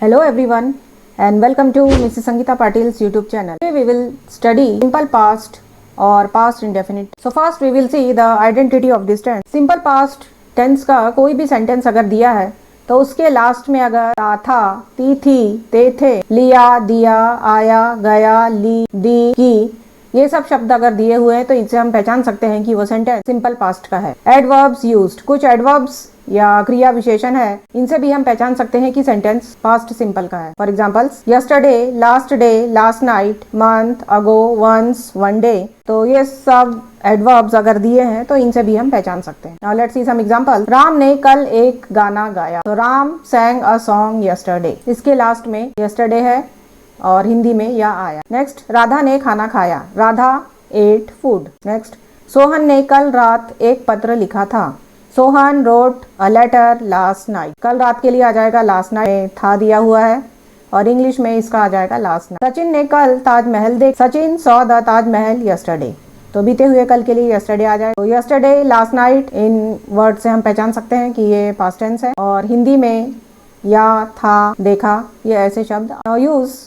Hello everyone and welcome to Mrs. Sangeeta Patil's YouTube channel. Today we will study simple past or past indefinite. So first we will see the identity of this tense. Simple past tense का कोई भी sentence अगर दिया है तो उसके last में अगर था, ती थी, ते थे, लिया, दिया, आया, गया, ली, दी, की, ये सब शब्द अगर दिए हुए हैं तो इनसे हम पहचान सकते हैं कि वो सेंटेंस सिंपल पास्ट का है। एडवर्ब्स यूज्ड, कुछ एडवर्ब्स या क्रिया विशेषण है, इनसे भी हम पहचान सकते हैं कि सेंटेंस पास्ट सिंपल का है। For examples, yesterday, last day, last night, month, ago, once, one day. तो ये सब एडवर्ब्स अगर दिए हैं तो इनसे भी हम पहचान सकते हैं। Now let's see some example. Ram ने कल एक गाना गाया। तो Ram sang a song yesterday। इसके लास्ट में yesterday है और हिंदी में या आया। नेक्स्ट, राधा ने खाना खाया। Radha ate food। Next, Sohan ने कल रात एक पत्र लिखा था। Sohan wrote a letter last night। कल रात के लिए आ जाएगा last night, था दिया हुआ है और इंग्लिश में इसका आ जाएगा last night। सचिन ने कल ताजमहल देखा। Sachin saw the Taj Mahal yesterday। तो बीते हुए कल के लिए yesterday आ जाएगा। तो yesterday, last night इन वर्ड से हम पहचान सकते हैं कि ये पास्ट टेंस है और हिंदी में या, था, देखा, ये ऐसे शब्द। Now use,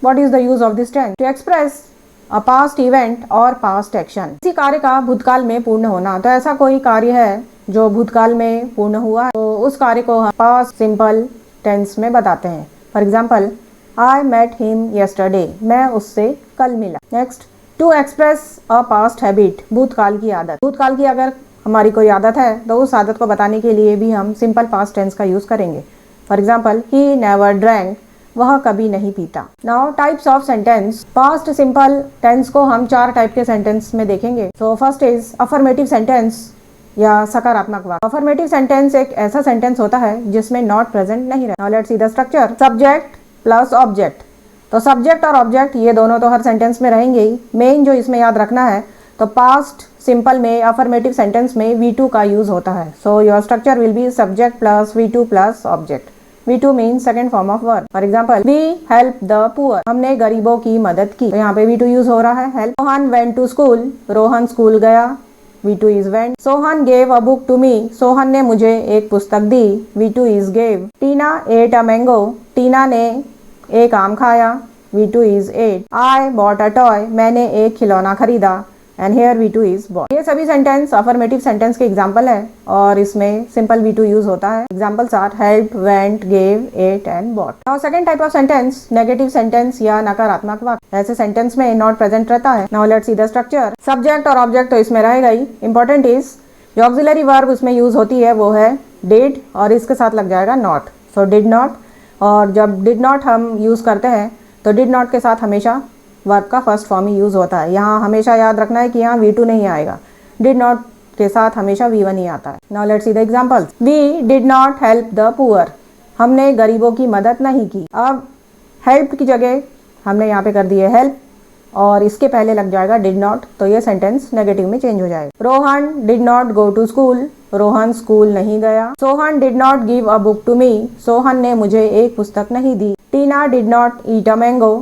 what is the use of this tense? To express a past event or past action। किसी कार्य का भूतकाल में पूर्ण होना। तो ऐसा कोई कार्य है जो भूतकाल में पूर्ण हुआ तो उस कार्य को हम पास्ट सिंपल टेंस में बताते हैं। For example, I met him yesterday। मैं उससे कल मिला। Next, to express a past habit, भूतकाल की आदत। भूतकाल की अगर हमारी कोई आदत है तो उस आदत को बताने के लिए भी हम सिंपल पास्ट टेंस का यूज करेंगे। For example, he never drank, वह कभी नहीं पीता। Now types of sentence. Past simple tense को हम 4 टाइप के सेंटेंस में देखेंगे। So first is affirmative sentence या सकारात्मक वाक्य। अफर्मेटिव सेंटेंस एक ऐसा सेंटेंस होता है जिसमें नॉट प्रेजेंट नहीं रहता। Now let's see the structure. Subject plus object. तो सब्जेक्ट और ऑब्जेक्ट ये दोनों तो हर सेंटेंस में रहेंगे ही। मेन जो इसमें याद रखना है तो पास्ट सिंपल में अफर्मेटिव सेंटेंस में V2 का यूज होता है। So your structure will be subject plus V2 plus object. V2 means second form of verb. For example, we help the poor, हमने गरीबों की मदद की। तो यहाँ पे V2 यूज हो रहा है, help. Rohan went to school, Rohan school गया। V2 is went। Sohan gave a book to me, Sohan ने मुझे एक पुस्तक दी। V2 is gave। Tina ate a mango, टीना ने एक आम खाया। V2 is ate। I bought a toy, मैंने एक खिलौना खरीदा। And here V2 is bought। ये सभी सेंटेंस अफर्मेटिव सेंटेंस के एग्जाम्पल है और इसमें सिंपल V2 यूज होता है। Examples are help, went, gave, ate and bought। Now second type of sentence, negative sentence या नकारात्मक वाक्य। ऐसे सेंटेंस में नॉट प्रेजेंट रहता है। Now let's see the structure. Subject और ऑब्जेक्ट तो इसमें रहेगा ही। इंपॉर्टेंट इज जो ऑक्सिलरी वर्ब उसमें यूज होती है वो है डिड और इसके साथ लग जाएगा नॉट। सो डिड नॉट, और जब डिड नॉट हम यूज करते हैं तो डिड नॉट के साथ हमेशा वर्ब का फर्स्ट फॉर्म ही यूज होता है। यहाँ हमेशा याद रखना है कि यहाँ V2 नहीं आएगा, डिड नॉट के साथ हमेशा V1 ही आता है। Now let's see the examples. We did not help the poor, हमने गरीबों की मदद नहीं की। अब हेल्प की जगह हमने यहाँ पे कर दी है हेल्प और इसके पहले लग जाएगा डिड नॉट, तो ये सेंटेंस नेगेटिव में चेंज हो जाएगा। Rohan did not go to school, Rohan school नहीं गया। Sohan did not give a book to me, Sohan ने मुझे एक पुस्तक नहीं दी। Tina did not eat a mango,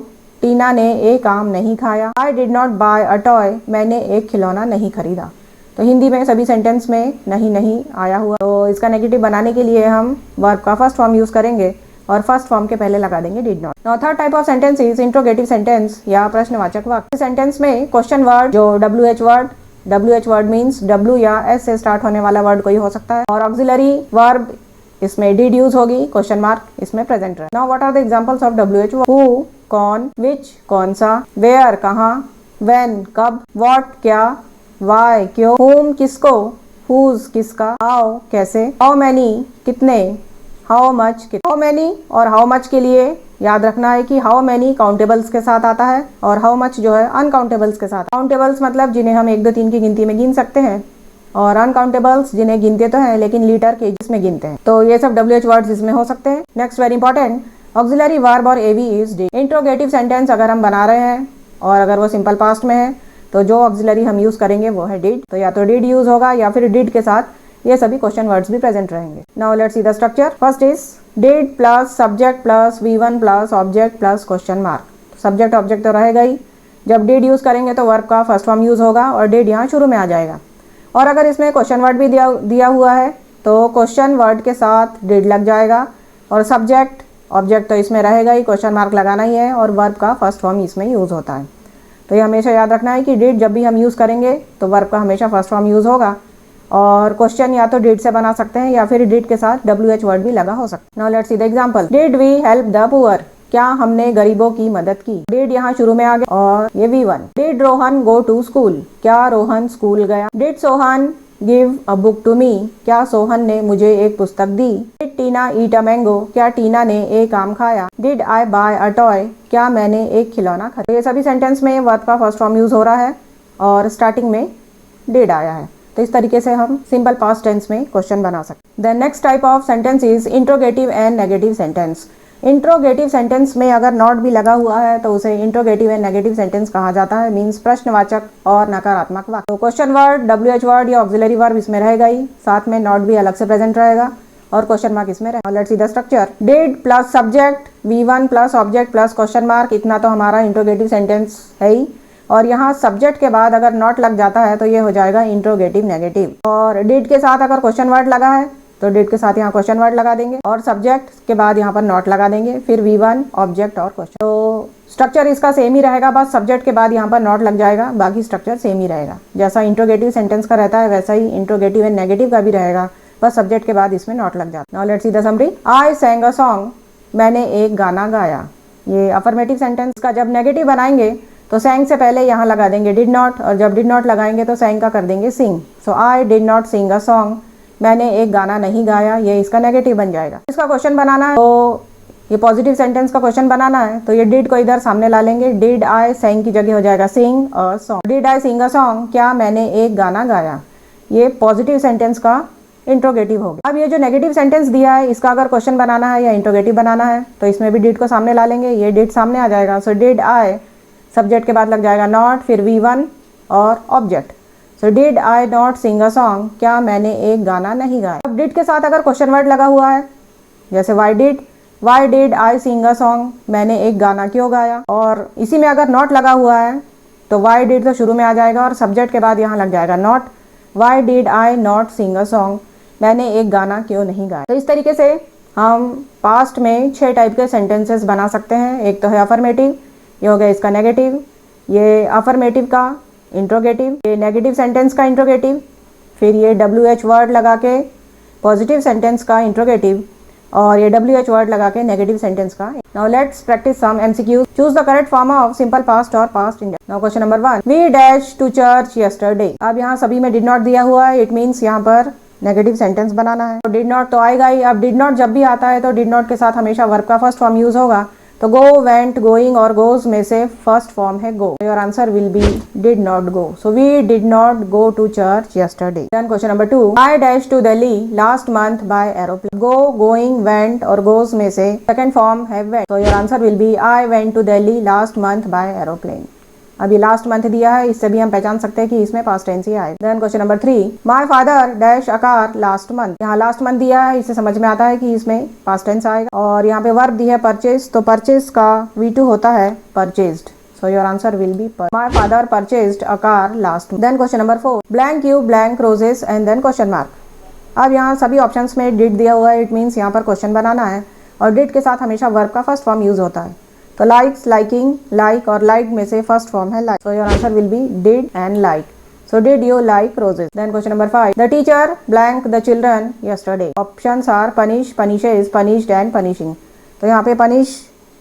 टीना ने एक आम नहीं खाया। I did not buy a toy, मैंने एक खिलौना नहीं खरीदा। तो हिंदी में सभी सेंटेंस में नहीं आया हुआ, तो इसका नेगेटिव बनाने के लिए हम वर्ब का फर्स्ट फॉर्म यूज करेंगे और फर्स्ट फॉर्म के पहले लगा देंगे did not. Now third type of sentence is interrogative sentence या प्रश्नवाचक वाक्य। सेंटेंस में क्वेश्चन वर्ड जो WH वर्ड मीन्स W या S से स्टार्ट होने वाला वर्ड कोई हो सकता है और ऑक्सिलरी वर्ब इसमें डिड यूज होगी, क्वेश्चन मार्क इसमें प्रेजेंट रहे। Now what are the examples of WH word? Who कौन, विच कौन सा, वेयर कहाँ, व्हेन कब, व्हाट क्या, व्हाई क्यों, whom किसको, whose किसका, हाउ कैसे, हाउ मैनी कितने, हाउ मच हाउ मैनी और हाउ मच के लिए याद रखना है कि हाउ मैनी काउंटेबल्स के साथ आता है और हाउ मच जो है अनकाउंटेबल्स के साथ। काउंटेबल्स मतलब जिन्हें हम 1 2 3 की गिनती में गिन सकते हैं और अनकाउंटेबल्स जिन्हें गिनते तो हैं लेकिन लीटर केजीस में गिनते हैं। तो ये सब WH वर्ड्स इसमें हो सकते हैं। Next very important, auxiliary verb और AV is did. Interrogative sentence अगर हम बना रहे हैं और अगर वो सिंपल पास्ट में है तो जो ऑक्सिलरी हम यूज करेंगे वो है डिड। तो या तो डिड यूज होगा या फिर डिड के साथ ये सभी क्वेश्चन वर्ड्स भी प्रेजेंट रहेंगे। Now let's see the structure. First is did plus subject plus V1 plus object plus question mark. Subject object तो रहेगा ही, जब डिड यूज करेंगे तो वर्ब का फर्स्ट फॉर्म यूज होगा और डिड यहाँ शुरू में आ जाएगा। और अगर इसमें क्वेश्चन वर्ड भी दिया हुआ है तो क्वेश्चन वर्ड के साथ डिड लग जाएगा और सब्जेक्ट ऑब्जेक्ट तो इसमें रहेगा ही, क्वेश्चन मार्क लगाना ही है, और वर्ब का फर्स्ट फॉर्म इसमें यूज़ होता है। तो ये हमेशा याद रखना है कि डिड जब भी हम यूज़ करेंगे तो वर्ब का हमेशा फर्स्ट फॉर्म यूज़ होगा। और क्वेश्चन या तो डिड से बना सकते हैं या फिर डिड के साथ WH वर्ड भी लगा हो सकता है। Now let's see the example. Did we help the poor, क्या हमने गरीबों की मदद की। डिड यहाँ शुरू में आ गया और ये V1। Did Rohan go to school, क्या रोहन स्कूल गया। Did Sohan give a book to me, क्या सोहन ने मुझे एक पुस्तक दी। Did Tina eat a mango, क्या टीना ने एक आम खाया। Did I buy a toy, क्या मैंने एक खिलौना खरीदा। ये सभी सेंटेंस में वर्ब का फर्स्ट फॉर्म यूज हो रहा है और स्टार्टिंग में डिड आया है। तो इस तरीके से हम सिंपल पास्ट टेंस में क्वेश्चन बना सकते हैं। The next type of sentence is interrogative and negative sentence. Interrogative sentence में अगर नॉट भी लगा हुआ है तो उसे इंट्रोगेटिव एंड नेगेटिव सेंटेंस कहा जाता है, मीन्स प्रश्नवाचक और नकारात्मक वाक्य। तो क्वेश्चन वर्ड, WH वर्ड या ऑक्सिलरी वर्ब इसमें रहेगा ही, साथ में नॉट भी अलग से प्रेजेंट रहेगा और क्वेश्चन मार्क इसमें रहेगा। Let's see the structure. Did plus subject, V1 plus object plus question mark, इतना तो हमारा इंट्रोगेटिव सेंटेंस है ही। और यहाँ सब्जेक्ट के बाद अगर नॉट लग जाता है तो ये हो जाएगा इंट्रोगेटिव नेगेटिव। और डिड के साथ अगर क्वेश्चन वर्ड लगा है तो डिड के साथ यहाँ क्वेश्चन वर्ड लगा देंगे और सब्जेक्ट के बाद यहाँ पर नॉट लगा देंगे, फिर V1 ऑब्जेक्ट और क्वेश्चन। तो स्ट्रक्चर इसका सेम ही रहेगा, बस सब्जेक्ट के बाद यहाँ पर नॉट लग जाएगा, बाकी स्ट्रक्चर सेम ही रहेगा। जैसा इंट्रोगेटिव सेंटेंस का रहता है वैसा ही इंट्रोगेटिव एंड नेगेटिव का भी रहेगा, बस सब्जेक्ट के बाद इसमें नॉट लग जाता है। Now let's see the summary. I सैंग a song, मैंने एक गाना गाया। ये अफर्मेटिव सेंटेंस का जब नेगेटिव बनाएंगे तो सैंग से पहले यहाँ लगा देंगे डिड नॉट, और जब डिड नॉट लगाएंगे तो सैंग का कर देंगे sing. So I did not sing a song, मैंने एक गाना नहीं गाया, ये इसका नेगेटिव बन जाएगा। इसका क्वेश्चन बनाना है तो ये पॉजिटिव सेंटेंस का क्वेश्चन बनाना है तो ये डिड को इधर सामने ला लेंगे, डिड आई सैंग की जगह हो जाएगा sing a song. Did I sing a song, क्या मैंने एक गाना गाया, ये पॉजिटिव सेंटेंस का इंट्रोगेटिव हो गया। अब ये जो नेगेटिव सेंटेंस दिया है इसका अगर क्वेश्चन बनाना है या इंट्रोगेटिव बनाना है तो इसमें भी डिड को सामने ला लेंगे, ये डिड सामने आ जाएगा। सो डिड आई, सब्जेक्ट के बाद लग जाएगा नॉट, फिर V1 और object. So did I not sing a song, क्या मैंने एक गाना नहीं गाया। अब डिड के साथ अगर क्वेश्चन वर्ड लगा हुआ है जैसे why did I sing a song, मैंने एक गाना क्यों गाया। और इसी में अगर नॉट लगा हुआ है तो वाई डिड तो शुरू में आ जाएगा और सब्जेक्ट के बाद यहाँ लग जाएगा not, why did I not sing a song, मैंने एक गाना क्यों नहीं गाया। तो इस तरीके से हम पास्ट में 6 टाइप के सेंटेंसेस बना सकते हैं। एक तो है अफर्मेटिव, ये हो गया इसका नेगेटिव, ये अफर्मेटिव का इंट्रोगेटिव, ये नेगेटिव सेंटेंस का इंट्रोगेटिव, फिर ये WH वर्ड लगा के पॉजिटिव सेंटेंस का इंट्रोगेटिव, और ये WH वर्ड लगा के नेगेटिव सेंटेंस का। Now let's practice some MCQs। Choose the correct form of simple past और past indefinite. Now question number 1, we dash to church yesterday. अब यहाँ सभी में डिड नॉट दिया हुआ है, इट मीन्स यहाँ पर नेगेटिव सेंटेंस बनाना है। तो डिड नॉट तो आएगा ही। अब डिड नॉट जब भी आता है तो डिड नॉट के साथ हमेशा वर्ब का फर्स्ट फॉर्म यूज होगा। तो गो, वेंट, गोइंग और गोज में से फर्स्ट फॉर्म है go. Your answer will be did not go. So we did not go to church yesterday. Then question number 2, I dash to Delhi last month by aeroplane. Go, going, went और goes में से second form है went. तो your answer will be I went to Delhi last month by aeroplane. अभी last month दिया है, इससे भी हम पहचान सकते हैं कि इसमें पास्ट टेंस ही आएगा। Then question number 3, my father dash a car last month. यहाँ लास्ट मंथ दिया है, इससे समझ में आता है कि इसमें पास्ट टेंस आएगा। और यहाँ पे वर्ब दी है परचेज, तो परचेज का V2 होता है purchased. So your answer will be my father purchased a car last. Then question number 4, blank you blank roses and then question mark. अब यहाँ सभी ऑप्शंस में डिड दिया हुआ है, इट मीन्स यहाँ पर क्वेश्चन बनाना है और डिड के साथ हमेशा वर्ब का फर्स्ट फॉर्म यूज होता है। तो लाइक्स, लाइकिंग, लाइक और लाइक में से फर्स्ट फॉर्म है like. So your answer will be did and like. So did you like roses. Then question number 5, the teacher blank the children yesterday. Options are punish, punishes, punished and punishing. तो यहाँ पे punish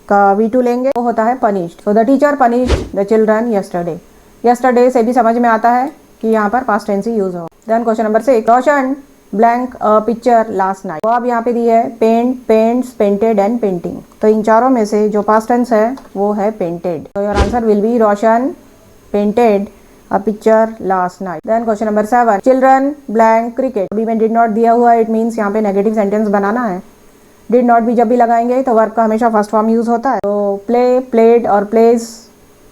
का V2 लेंगे, वो होता है punished. So the teacher punished the children yesterday. Yesterday से भी समझ में आता है कि यहाँ पर पास्ट टेंस ही यूज हो। Then question number 6, Roshan blank a picture last night. तो अब यहाँ पे दी है paint, paints, painted and painting. तो इन चारों में से जो पास्ट टेंस है वो है पेंटेड। तो your answer will be Roshan painted a picture last night. Then question number 7, children blank cricket. अभी में डिड नॉट दिया हुआ है, इट मीन्स यहाँ पे नेगेटिव सेंटेंस बनाना है। डिड नॉट भी जब भी लगाएंगे तो वर्ब का हमेशा फर्स्ट फॉर्म यूज होता है। तो प्ले, प्लेड और प्लेज,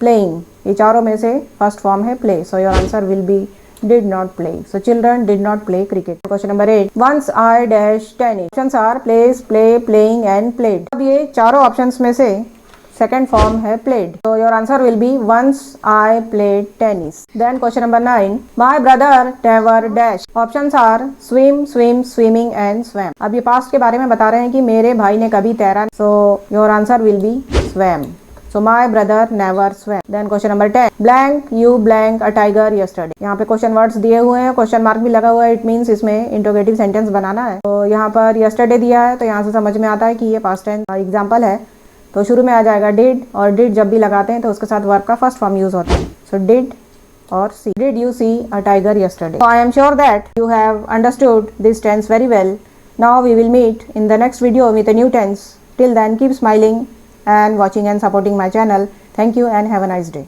प्लेइंग, ये चारों में से फर्स्ट फॉर्म है play. So your answer will B did not play. So children did not play cricket. Question number 8, once I dash tennis. Options are plays, play, playing and played. अब ये चारों options में से second form है played. So your answer will be once I played tennis. Then question number 9. My brother never dash. Options are swim, swim, swimming and swam. अब ये past के बारे में बता रहे हैं कि मेरे भाई ने कभी तैरा. So your answer will be swam. So my brother never swam. Then question number 10. Blank you blank a tiger yesterday. यहाँ पे क्वेश्चन वर्ड्स दिए हुए हैं, क्वेश्चन मार्क भी लगा हुआ है. इट मीन्स इसमें इंटरोगेटिव सेंटेंस बनाना है. तो यहाँ पर yesterday दिया है, तो यहाँ से समझ में आता है कि ये पास्ट टेंस एग्जाम्पल है. तो शुरू में आ जाएगा डिड, और डिड जब भी लगाते हैं तो उसके साथ वर्ब का फर्स्ट फॉर्म यूज होता है. सो डिड और see. Did you see a tiger yesterday? So I am sure that you have understood this tense very well. Now we will meet in the next video with a new tense. Till then, keep smiling and watching and supporting my channel. Thank you and have a nice day.